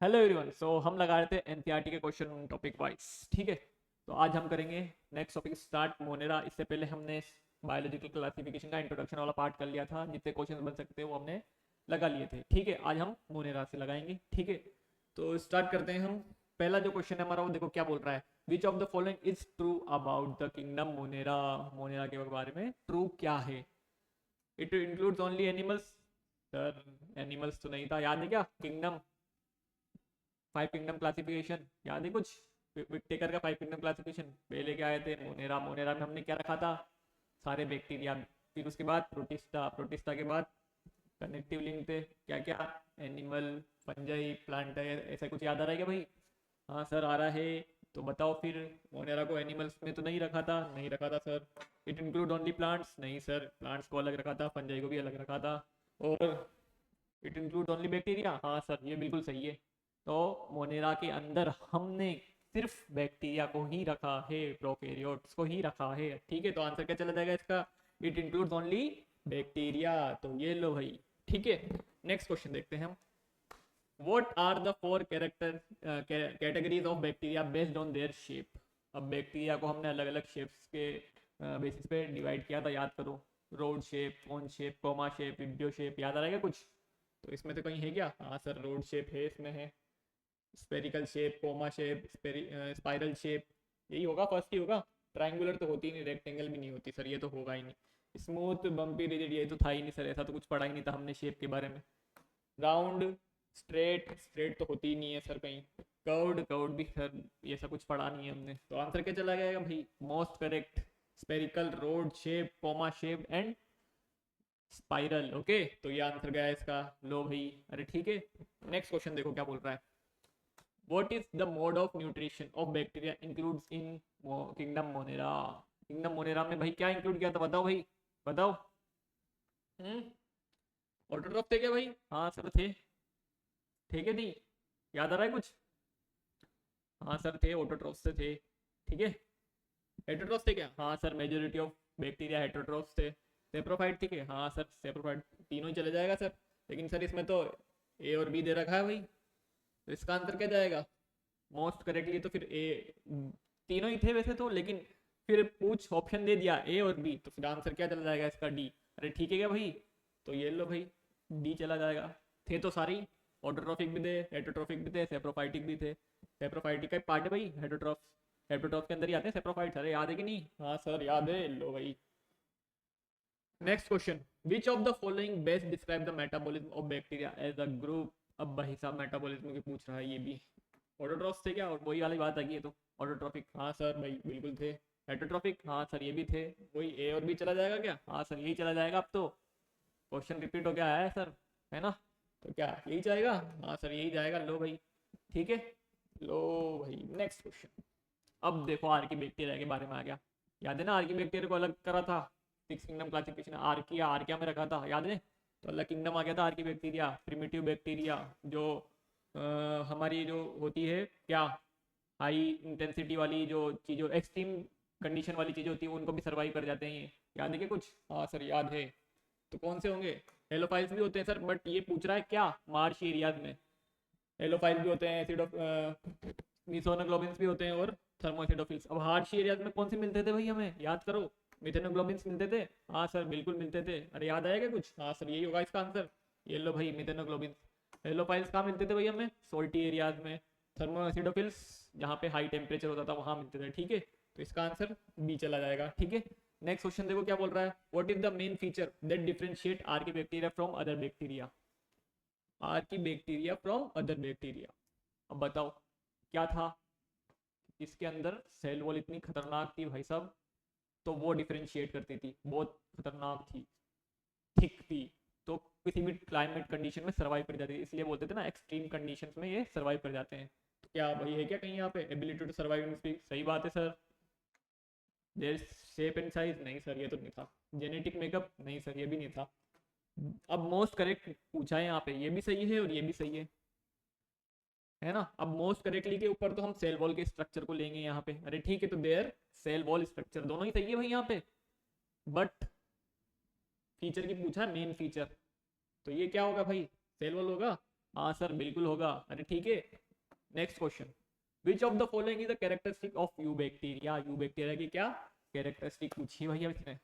Hello everyone. हम लगा रहे थे एनसीईआरटी के क्वेश्चन टॉपिक वाइज। ठीक है, तो आज हम करेंगे नेक्स्ट टॉपिक स्टार्ट मोनेरा। इससे पहले हमने बायोलॉजिकल क्लासिफिकेशन का इंट्रोडक्शन वाला पार्ट कर लिया था, जितने क्वेश्चन बन सकते हैं वो हमने लगा लिए थे। ठीक है, आज हम मोनेरा से लगाएंगे। ठीक है, तो स्टार्ट करते हैं हम। पहला जो क्वेश्चन है हमारा, वो देखो क्या बोल रहा है। Which of the following is true about the kingdom Monera. Monera के बारे में ट्रू क्या है। It includes only animals. Sir animals तो नहीं था, याद है क्या? किंगडम, फाइव किंगडम क्लासिफिकेशन याद है कुछ? विटेकर का फाइव किंगडम क्लासिफिकेशन पहले क्या आए थे? मोनेरा। मोनेरा में हमने क्या रखा था? सारे बैक्टीरिया। फिर उसके बाद प्रोटिस्टा, प्रोटिस्टा के बाद कनेक्टिव लिंक थे क्या क्या? एनिमल, फंजाई, प्लांट, ऐसा कुछ याद आ रहा है क्या भाई? हाँ सर आ रहा है। तो बताओ फिर। मोनेरा को एनिमल्स में तो नहीं रखा था? नहीं रखा था sir. It include only plants? नहीं सर, प्लांट्स को अलग रखा था, फंजाई को भी अलग रखा था। और इट इंक्लूड ओनली बैक्टीरिया? हाँ सर, ये बिल्कुल सही है। तो मोनेरा के अंदर हमने सिर्फ बैक्टीरिया को ही रखा है, प्रोकैरियोट्स को ही रखा है। ठीक है, तो आंसर क्या चला जाएगा इसका? It includes only bacteria. तो ये लो भाई। ठीक है, नेक्स्ट क्वेश्चन देखते हैं हम। What are the four character categories of bacteria based on their shape? अब बैक्टीरिया को हमने अलग अलग शेप्स के बेसिस पे डिवाइड किया था, याद करो। Rod shape, cone shape, coma shape, vibrio shape, याद आ रहा है कुछ? तो इसमें तो कहीं है क्या? हाँ सर, रोड शेप है, इसमें है। Spherical shape, coma shape, spiral shape, यही होगा, फर्स्ट ही होगा। ट्रायंगुलर तो होती ही नहीं, रेक्टेंगल भी नहीं होती सर, ये तो होगा ही नहीं। स्मूथ, बम्पी, रिजिड, ये तो था ही नहीं सर, ऐसा तो कुछ पढ़ा ही नहीं था हमने शेप के बारे में। राउंड, स्ट्रेट, स्ट्रेट तो होती ही नहीं है सर कहीं। कर्व्ड, कर्व्ड भी सर ये सब कुछ पढ़ा नहीं है हमने। तो आंसर क्या चला जाएगा भाई? Most correct, spherical, rod shape, coma shape and spiral. Okay, तो ये आंसर गया है इसका। लो भाई, अरे ठीक है। नेक्स्ट क्वेश्चन देखो क्या बोल रहा है। What is the mode of nutrition of bacteria includes in kingdom Monera. Kingdom Monera में भाई क्या इंक्लूड किया था, बताओ भाई, बताओ। हम्म ऑटोट्रॉफ थे क्या भाई? हाँ सर थे। थे क्या नहीं? याद आ रहा है कुछ? हाँ सर थे, ऑटोट्रॉफ से थे। ठीक है। हेटरोट्रॉफ थे क्या? हाँ sir, majority of bacteria heterotroph थे। सेप्रोफाइट थी क्या? हाँ सर सेप्रोफाइट। तीनों ही चले जाएगा सर। लेकिन सर इसमें तो ए और बी दे रखा है भाई, तो इसका आंसर क्या जाएगा? मोस्ट करेक्टली तो फिर ए। तीनों ही थे वैसे तो, लेकिन फिर पूछ ऑप्शन दे दिया ए और बी, तो फिर आंसर क्या चला जाएगा इसका? डी। अरे ठीक है क्या भाई? तो ये लो भाई, डी चला जाएगा। थे तो सारी, ऑटोट्रॉफिक भी थे, हेटरोट्रॉफिक भी थे, सेप्रोफाइटिक भी थे। सेप्रोफाइटिक का पार्ट है भाई हेटरोट्रॉफ। हेटरोट्रॉफ के अंदर ही आते हैं सेप्रोफाइट। अरे याद है कि नहीं? हाँ सर याद है, लो भाई। Next question. Which of the following best describe the metabolism of bacteria as a group. अब भाई साहब मेटाबॉलिज्म की पूछ रहा है ये भी। ऑटोट्रॉफ थे क्या? और वही वाली बात आ गई है तो। ऑटोट्रॉफिक हाँ सर भाई बिल्कुल थे। हेटरोट्रॉफिक हाँ सर ये भी थे। वही ए और बी चला जाएगा क्या? हाँ सर यही चला जाएगा। अब तो क्वेश्चन रिपीट हो गया है सर, है ना? तो क्या यही जाएगा? हाँ सर यही जाएगा, लो भाई। ठीक है, लो भाई। Next question. अब देखो आर्की बैक्टीरिया के बारे में आ गया। याद है ना, आर्की बैक्टीरिया को अलग करा था। Six kingdom classification, archaea, archaea में रखा था, याद है? तो अलग किंगडम आ गया था आर्की बैक्टीरिया। प्रिमिटिव बैक्टीरिया जो हमारी जो होती है क्या, हाई इंटेंसिटी वाली जो चीज़ों, एक्सट्रीम कंडीशन वाली चीज़ें होती है, उनको भी सर्वाइव कर जाते हैं ये। याद है क्या कुछ? हाँ सर याद है। तो कौन से होंगे? हेलोफाइल्स भी होते हैं सर, बट ये पूछ रहा है क्या, मार्श एरियाज में। हेलोफाइल भी होते हैं, एसिड, मिसोनोग्लोबिन्स भी होते हैं, और थर्मोएसिडोफिल्स। अब हार्श एरियाज में कौन से मिलते थे भाई हमें, याद करो। मिथेनोग्लोबिन्स मिलते थे। हाँ सर बिल्कुल मिलते थे। अरे याद आएगा कुछ? हाँ सर यही होगा इसका आंसर। ये लो भाई, मिथेनोग्लोबिन्स। हेलोफाइल्स कहाँ मिलते थे भाई हमें? सोल्टी एरियाज में। थर्मोएसिडोफिल्स जहाँ पे हाई टेम्परेचर होता था वहाँ मिलते थे। ठीक है, तो इसका आंसर बी चला जाएगा। ठीक है, नेक्स्ट क्वेश्चन देखो क्या बोल रहा है। What is the main feature that differentiate Archie bacteria from other bacteria. Archie bacteria from other bacteria. अब बताओ क्या था इसके अंदर? सेल वॉल इतनी खतरनाक थी भाई साहब, तो वो डिफरेंशिएट करती थी, बहुत खतरनाक थी, थिक थी। तो किसी भी क्लाइमेट कंडीशन में सर्वाइव कर जाती थी, इसलिए बोलते थे ना एक्सट्रीम कंडीशंस में ये सर्वाइव कर जाते हैं। तो क्या भाई है क्या कहीं यहाँ पे ability to survive in speak? सही बात है sir. Their shape and size, नहीं सर ये तो नहीं था। जेनेटिक मेकअप, नहीं सर ये भी नहीं था। अब मोस्ट करेक्ट पूछा है यहाँ पे, ये भी सही है और ये भी सही है ना? अब मोस्ट करेक्टली के ऊपर तो हम सेल वॉल के स्ट्रक्चर को लेंगे यहाँ पे। अरे ठीक है, तो देयर सेल वॉल स्ट्रक्चर दोनों ही सही है भाई यहाँ पे। बट फीचर की पूछा है, मेन फीचर। तो ये क्या होगा भाई? सेल वॉल होगा। हाँ सर बिल्कुल होगा। अरे ठीक है, next question. Which of the following is the characteristic of you bacteria? You bacteria की क्या कैरेक्टरिस्टिक पूछी भैया इसने।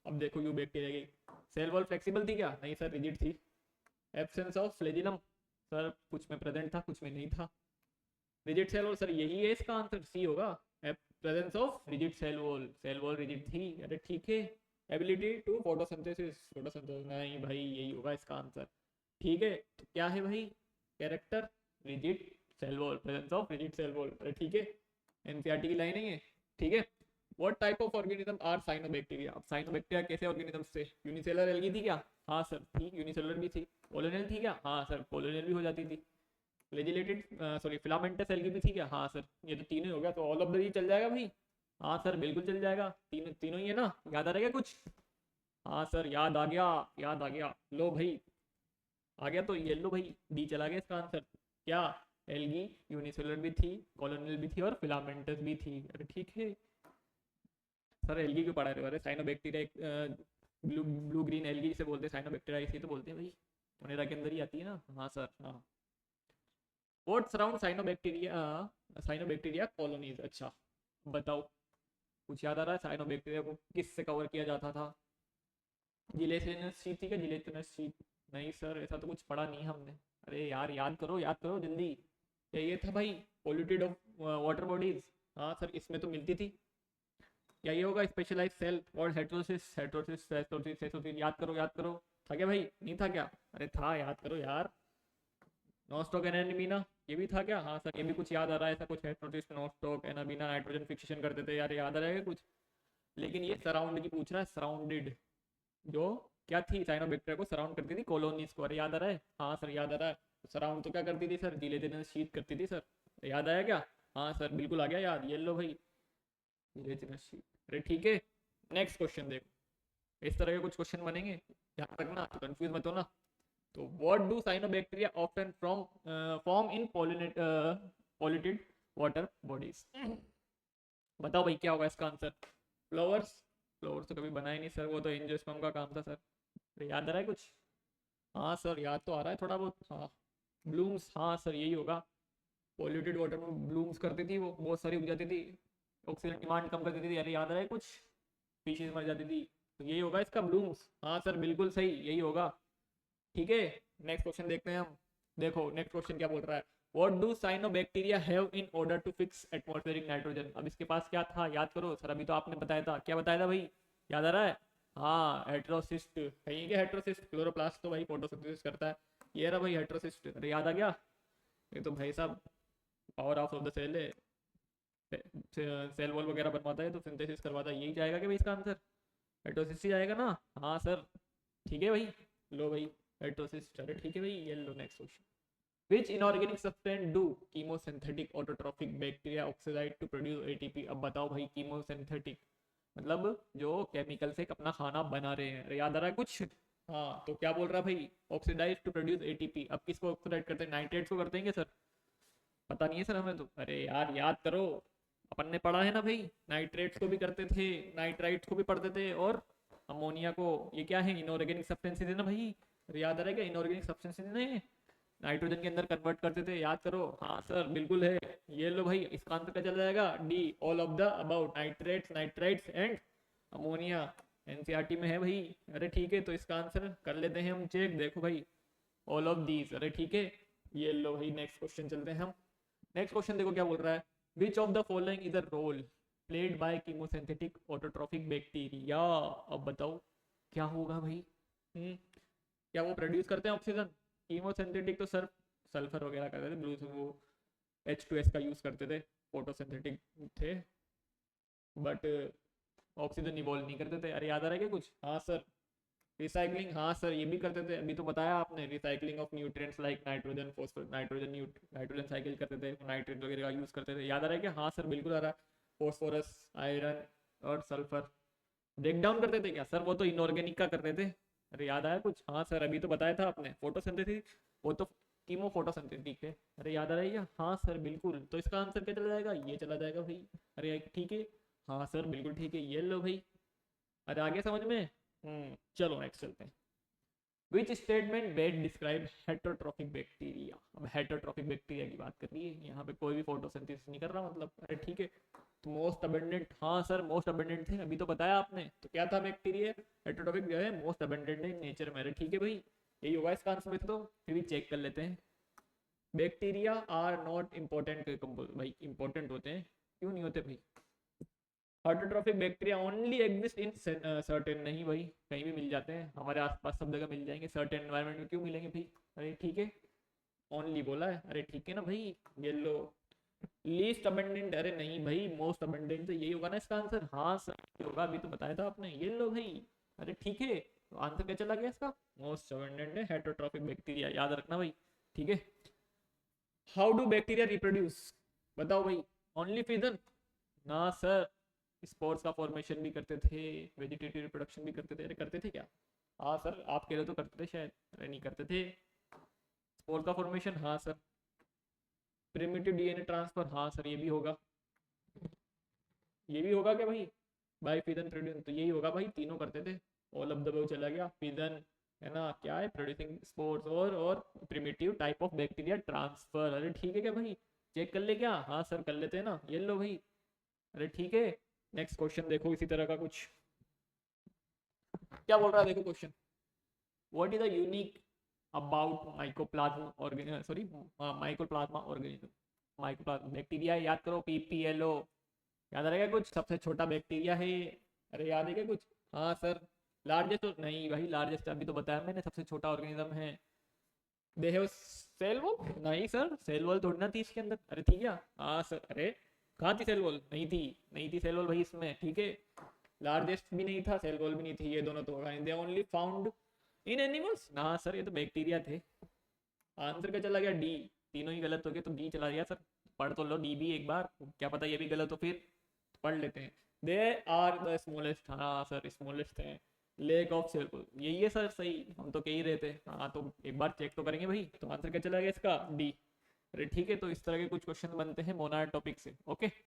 अब देखो यू बैक्टीरिया की सेल वॉल फ्लेक्सिबल थी क्या? नहीं सर, रिजिड थी। एब्सेंस ऑफ फ्लैजिलम, सर कुछ में प्रेजेंट था कुछ में नहीं था। रिजिड सेल वॉल, सर यही है इसका आंसर, सी होगा। Presence of rigid cell wall rigid थी। अरे ठीक है। एबिलिटी टू फोटोसिंथेसिस, फोटोसिंथेसिस नहीं भाई, यही होगा इसका आंसर। ठीक है, तो क्या है भाई? Character rigid cell wall, presence of rigid cell wall. अरे ठीक है, एनसीईआरटी की लाइन है ये। ठीक है। What type of organism are cyanobacteria? अब साइनोबैक्टीरिया कैसे ऑर्गेनिज्म थे? यूनिसेलर एल्गी थी क्या? हाँ सर थी, यूनिसेलर भी थी। कॉलोनियल थी क्या? हाँ सर कॉलोनियल भी हो जाती थी। फ्लैजिलेटेड, सॉरी फिलामेंटस एल्गी भी थी क्या? हाँ सर, ये तो तीनों हो गया, तो ऑल ऑफ द ये चल जाएगा भाई। हाँ सर बिल्कुल चल जाएगा, तीनों तीनों ही है ना। याद आ रहेगा कुछ? हाँ सर याद आ गया, याद आ गया। लो भाई, आ गया तो ये लो भाई, डी चला गया इसका आंसर। क्या? एल्गी यूनिसेलुलर भी थी, कॉलोनियल भी थी और फिलामेंटस भी थी। अरे ठीक है सर, एल्गी क्यों पढ़ा रहे हो? अरे साइनोबैक्टीरिया एक ब्लू ब्लू ग्रीन एल्गी जिसे बोलते हैं साइनोबैक्टीरिया, इसी तो बोलते हैं भाई। मोनेरा के अंदर ही आती है ना। हाँ सर हाँ। What surround cyanobacteria, cyanobacteria colonies. अच्छा बताओ, कुछ याद आ रहा है? साइनोबैक्टीरिया को किससे कवर किया जाता था? जिलेटिनस शीट थी क्या? Gelatinous sheet? नहीं सर, ऐसा तो कुछ पढ़ा नहीं हमने। अरे यार याद करो जल्दी। ये था भाई, पोल्यूटेड ऑफ वाटर बॉडीज। हाँ सर, इसमें तो मिलती थी। क्या ये होगा? स्पेशलाइज सेल और हेट्रोसिस, हेट्रोसिस हेट्रोसिस हेट्रोसिस। याद करो। था क्या भाई? नहीं था क्या? अरे था, याद करो यार। नॉस्टॉक एनाबीना, ये भी था क्या? हाँ सर, ये भी कुछ याद आ रहा है, ऐसा कुछ heterosis nostoc anabaena nitrogen fixation करते थे यार, याद आ रहेगा कुछ? लेकिन ये सराउंड की पूछ रहा है, सराउंडेड। जो क्या थी? साइनोबैक्टीरिया को सराउंड करती थी कॉलोनीज को। अरे याद आ रहा है? हाँ सर याद आ रहा है। सराउंड तो क्या करती थी सर? जिलेटिनस शीट करती थी सर। याद आया क्या? हाँ सर बिल्कुल आ गया याद, ये लो भाई, जिलेटिनस शीट। अरे ठीक है, नेक्स्ट क्वेश्चन देखो। इस तरह के कुछ क्वेश्चन बनेंगे, ध्यान रखना, कंफ्यूज मत होना। तो what do cyanobacteria often from form in polluted water bodies? बताओ भाई क्या होगा इसका आंसर? फ्लावर्स? फ्लावर्स तो कभी बनाए नहीं सर, वो तो एंजियोस्पर्म का काम था सर। अरे याद आ रहा है कुछ? हाँ सर याद तो आ रहा है थोड़ा बहुत, हाँ। ब्लूम्स, हाँ सर यही होगा। पॉल्यूटेड वाटर में ब्लूम्स करती थी, वो बहुत सारी उग जाती थी, ऑक्सीजन डिमांड कम कर देती थी। अरे याद आ रहा है कुछ? स्पीशीज मर जाती थी। तो यही होगा इसका, ब्लूम्स। हाँ सर बिल्कुल सही, यही होगा। ठीक है, नेक्स्ट क्वेश्चन देखते हैं हम। देखो नेक्स्ट क्वेश्चन क्या बोल रहा है। What do cyanobacteria have in order to fix atmospheric nitrogen? अब इसके पास क्या था? याद करो सर, अभी तो आपने बताया था। क्या बताया था भाई? याद आ रहा है? हाँ हेट्रोसिस्ट। कहीं क्या हेट्रोसिस्ट? क्लोरोप्लास्ट तो भाई फोटोसिंथेसिस करता है। ये रहा भाई हेट्रोसिस्ट। अरे याद आ गया? ये तो भाई साहब power house of the cell है, सेल वॉल वगैरह बनवाता है तो सिंथेसिस करवाता है। यही जाएगा कि भाई इसका आंसर? हेट्रोसिस ही जाएगा ना। हाँ सर ठीक है भाई। लो भाई हेट्रोसिस। चलो ठीक है भाई, ये लो next question. Which inorganic substance do chemosynthetic autotrophic bacteria oxidize to produce ATP? अब बताओ भाई, chemosynthetic मतलब जो केमिकल से अपना खाना बना रहे हैं। अरे याद आ रहा है कुछ? हाँ तो क्या बोल रहा है भाई? Oxidise to produce ATP. अब किसको ऑक्सीडाइज करते हैं? नाइट्रेट्स को करते हैं क्या सर? पता नहीं है सर हमें तो। अरे यार याद करो, अपन ने पढ़ा है ना भाई, नाइट्रेट्स को भी करते थे, नाइट्राइट्स को भी पढ़ते थे, और अमोनिया को। ये क्या है? इनऑर्गेनिक सब्सटेंसेज है ना भाई। अरे याद आ रहा है क्या? इनऑर्गेनिक सब्सटेंसेज नहीं, नाइट्रोजन के अंदर कन्वर्ट करते थे, याद करो। हाँ सर बिल्कुल है। ये लो भाई, इसका आंसर क्या चल जाएगा? D, all of the about, nitrates nitrites and ammonia. NCERT में है भाई। अरे ठीक है, तो इसका आंसर कर लेते हैं हम चेक। देखो भाई, ऑल ऑफ दीज। अरे ठीक है, ये लो भाई नेक्स्ट क्वेश्चन चलते हैं हम। नेक्स्ट क्वेश्चन देखो क्या बोल रहा है। Which of the following is a role played by chemosynthetic autotrophic bacteria? अब बताओ क्या होगा भाई? क्या वो प्रोड्यूस करते हैं ऑक्सीजन? कीमोसिंथेटिक तो सर सल्फर वगैरह करते थे, ब्लू वो H2S का यूज करते थे, फोटोसिंथेटिक थे, बट ऑक्सीजन इवॉल्व नहीं करते थे। अरे याद आ रहा है क्या कुछ? हाँ सर, रिसाइकलिंग, हाँ सर ये भी करते थे, अभी तो बताया आपने, recycling of nutrients like nitrogen phosphorus, nitrogen cycle करते थे, नाइट्रेट वगैरह का यूज करते थे। याद आ रहा है क्या? हाँ सर बिल्कुल आ रहा है। फॉस्फोरस, आयरन और सल्फर ब्रेक डाउन करते थे क्या सर? वो तो इनऑर्गेनिक का करते थे। अरे याद आया कुछ? हाँ सर अभी तो बताया था आपने, फोटोसिंथेसिस, वो तो कीमो फोटोसिंथेटिक है। अरे याद आ रहा है क्या? हाँ सर बिल्कुल। तो इसका आंसर क्या चला जाएगा? ये चला जाएगा भाई। अरे ठीक है, हाँ सर बिल्कुल ठीक है, ये लो भाई। अरे आगे समझ में? चलो नेक्स्ट चलते हैं। Which statement best describe heterotrophic bacteria. अब हेटरोट्रॉफिक बैक्टीरिया की बात कर रही है, यहाँ पे कोई भी फोटोसिंथेसिस नहीं कर रहा, मतलब अरे ठीक है। तो मोस्ट अबेंडेंट, हाँ सर मोस्ट अबेंडेंट थे, अभी तो बताया आपने, तो क्या था बैक्टीरिया, हेटरोट्रॉफिक जो है मोस्ट अबेंडेंट है नेचर में। अरे ठीक है भाई, यही होगा इसका आंसर। तो फिर भी चेक कर लेते हैं। बैक्टीरिया आर नॉट इम्पोर्टेंट भाई, इंपॉर्टेंट होते हैं, क्यों नहीं होते भाई। Heterotrophic bacteria only exist in certain, नहीं भाई कहीं भी मिल जाते हैं, हमारे आसपास सब जगह मिल जाएंगे, सर्टेन एनवायरनमेंट में क्यों मिलेंगे भाई। अरे ठीक है, ओनली बोला है, अरे ठीक है ना भाई। येलो लीस्ट अबेंडेंट, अरे नहीं भाई मोस्ट अबेंडेंट, तो यही होगा ना इसका आंसर। हाँ सर ये होगा, अभी तो बताया था आपने, येलो भाई। अरे ठीक है, तो आंसर क्या चला गया इसका, मोस्ट अबेंडेंट है हेटरोट्रॉफिक बैक्टीरिया, याद रखना भाई। ठीक है, हाउ डू बैक्टीरिया रिप्रोड्यूस, बताओ भाई। ओनली फिजन, ना सर, स्पोर्स का फॉर्मेशन भी करते थे, वेजिटेटिव रिप्रोडक्शन भी करते थे। अरे करते थे क्या, हाँ सर आप कह रहे तो करते थे शायद, अरे नहीं करते थे। स्पोर्स का फॉर्मेशन हाँ सर, प्रिमिटिव डीएनए ट्रांसफर हाँ सर ये भी होगा, ये भी होगा क्या भाई, बाई फिजन प्रोड्यूस, तो यही होगा भाई, तीनों करते थे। ऑल ऑफ द अबव चला गया, फिजन है ना, क्या है प्रोड्यूसिंग स्पोर्स, और primitive type of bacteria transfer. अरे ठीक है क्या भाई, चेक कर ले क्या, हाँ सर कर लेते हैं ना, ये लो भाई। अरे ठीक है, नेक्स्ट क्वेश्चन देखो इसी तरह का कुछ, क्या बोल रहा है देखो question. What is the unique about mycoplasma organism, sorry mycoplasma organism, mycoplasma bacteria, याद करो पीपीएलओ, याद रहेगा कुछ, सबसे छोटा बैक्टीरिया है। अरे याद है क्या कुछ, हाँ सर। लार्जेस्ट तो नहीं भाई, लार्जेस्ट अभी तो बताया मैंने, सबसे छोटा ऑर्गेनिज्म है। दे हैव सेल वॉल, नहीं सर सेल वॉल थोड़ी ना थी इसके अंदर, अरे ठीक है, हाँ सर। अरे कहाँ थी सेल वॉल, नहीं थी, नहीं थी सेल वॉल भाई इसमें, ठीक है। लार्जेस्ट भी नहीं था, सेल वॉल भी नहीं थी, ये दोनों तो they only found in animals, ना सर ये तो बैक्टीरिया थे। आंसर क्या चला गया, डी। तीनों ही गलत हो गए, तो डी चला गया सर। पढ़ तो लो डी भी एक बार, क्या पता ये भी गलत हो, फिर पढ़ लेते हैं। दे आर द स्मॉलेस्ट, हाँ सर स्मॉलेस्ट है। लेक ऑफ सेल, यही है सर सही, हम तो कह ही रहे थे। हाँ तो एक बार चेक तो करेंगे भाई, तो आंसर क्या चला गया इसका, डी। अरे ठीक है, तो इस तरह के कुछ क्वेश्चन बनते हैं मोनाड टॉपिक से। ओके।